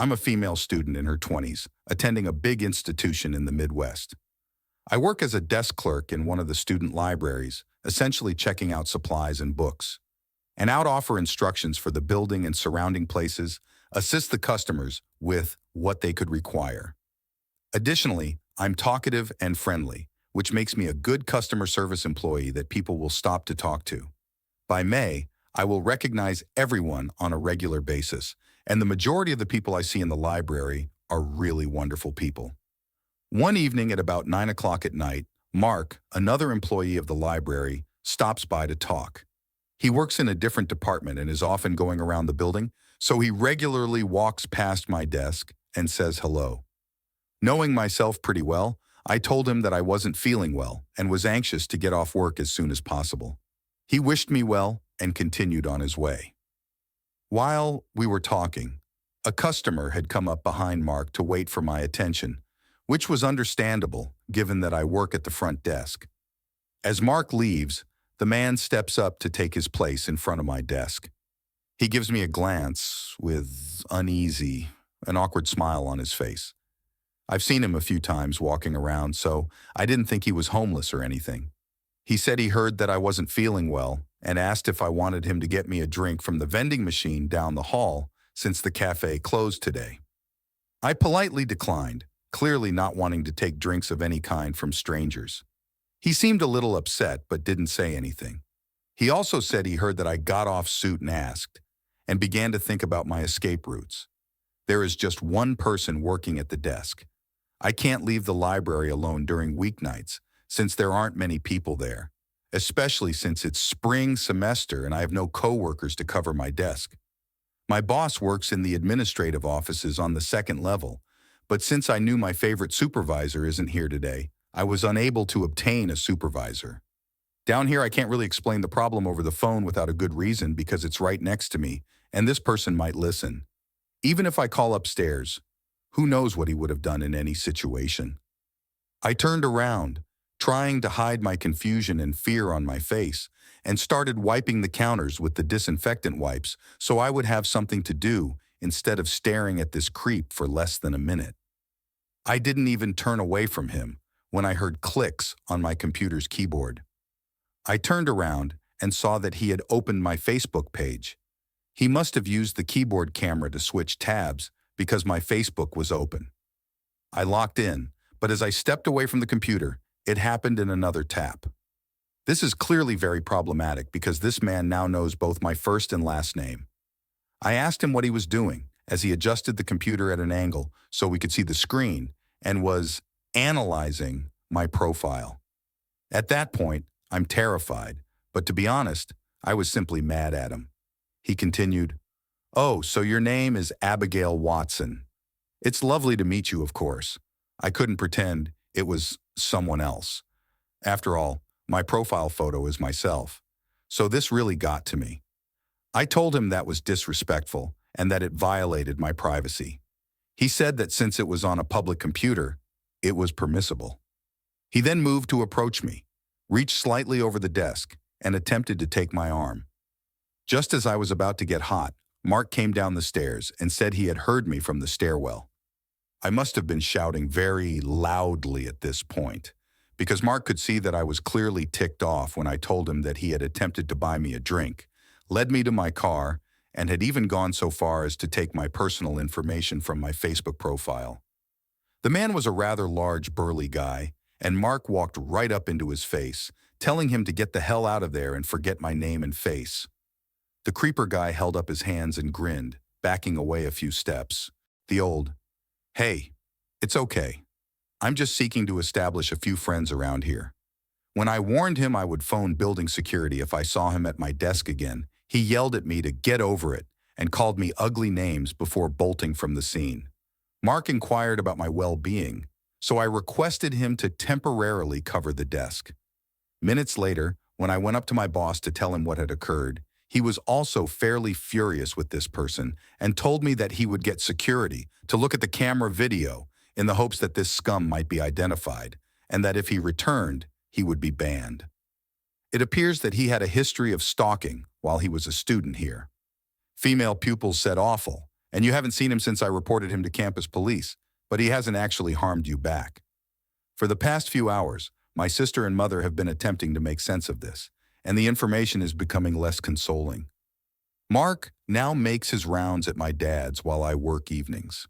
I'm a female student in her 20s, attending a big institution in the Midwest. I work as a desk clerk in one of the student libraries, essentially checking out supplies and books, and out offer instructions for the building and surrounding places, assist the customers with what they could require. Additionally, I'm talkative and friendly, which makes me a good customer service employee that people will stop to talk to. By May, I will recognize everyone on a regular basis, and the majority of the people I see in the library are really wonderful people. One evening at about 9 o'clock at night, Mark, another employee of the library, stops by to talk. He works in a different department and is often going around the building, so he regularly walks past my desk and says hello. Knowing myself pretty well, I told him that I wasn't feeling well and was anxious to get off work as soon as possible. He wished me well and continued on his way. While we were talking, a customer had come up behind Mark to wait for my attention, which was understandable given that I work at the front desk. As Mark leaves, the man steps up to take his place in front of my desk. He gives me a glance with an awkward smile on his face. I've seen him a few times walking around, so I didn't think he was homeless or anything. He said he heard that I wasn't feeling well and asked if I wanted him to get me a drink from the vending machine down the hall since the cafe closed today. I politely declined, clearly not wanting to take drinks of any kind from strangers. He seemed a little upset but didn't say anything. He also said he heard that I got off suit and asked, and began to think about my escape routes. There is just one person working at the desk. I can't leave the library alone during weeknights since there aren't many people there, especially since it's spring semester and I have no coworkers to cover my desk. My boss works in the administrative offices on the second level, but since I knew my favorite supervisor isn't here today, I was unable to obtain a supervisor. Down here, I can't really explain the problem over the phone without a good reason because it's right next to me, and this person might listen. Even if I call upstairs, who knows what he would have done in any situation? I turned around, trying to hide my confusion and fear on my face, and started wiping the counters with the disinfectant wipes so I would have something to do instead of staring at this creep for less than a minute. I didn't even turn away from him when I heard clicks on my computer's keyboard. I turned around and saw that he had opened my Facebook page. He must have used the keyboard camera to switch tabs because my Facebook was open. I locked in, but as I stepped away from the computer, it happened in another tap. This is clearly very problematic because this man now knows both my first and last name. I asked him what he was doing as he adjusted the computer at an angle so we could see the screen and was analyzing my profile. At that point, I'm terrified, but to be honest, I was simply mad at him. He continued, "Oh, so your name is Abigail Watson. It's lovely to meet you, of course. I couldn't pretend it was someone else. After all, my profile photo is myself. So this really got to me. I told him that was disrespectful and that it violated my privacy. He said that since it was on a public computer, it was permissible. He then moved to approach me, reached slightly over the desk, and attempted to take my arm. Just as I was about to get hot, Mark came down the stairs and said he had heard me from the stairwell. I must have been shouting very loudly at this point, because Mark could see that I was clearly ticked off when I told him that he had attempted to buy me a drink, led me to my car, and had even gone so far as to take my personal information from my Facebook profile. The man was a rather large, burly guy, and Mark walked right up into his face, telling him to get the hell out of there and forget my name and face. The creeper guy held up his hands and grinned, backing away a few steps. The old, "Hey, it's okay. I'm just seeking to establish a few friends around here." When I warned him I would phone building security if I saw him at my desk again, he yelled at me to get over it and called me ugly names before bolting from the scene. Mark inquired about my well-being, so I requested him to temporarily cover the desk. Minutes later, when I went up to my boss to tell him what had occurred, he was also fairly furious with this person and told me that he would get security to look at the camera video in the hopes that this scum might be identified, and that if he returned, he would be banned. It appears that he had a history of stalking while he was a student here. Female pupils said awful, And you haven't seen him since I reported him to campus police, but he hasn't actually harmed you back. For the past few hours, my sister and mother have been attempting to make sense of this, and the information is becoming less consoling. Mark now makes his rounds at my dad's while I work evenings.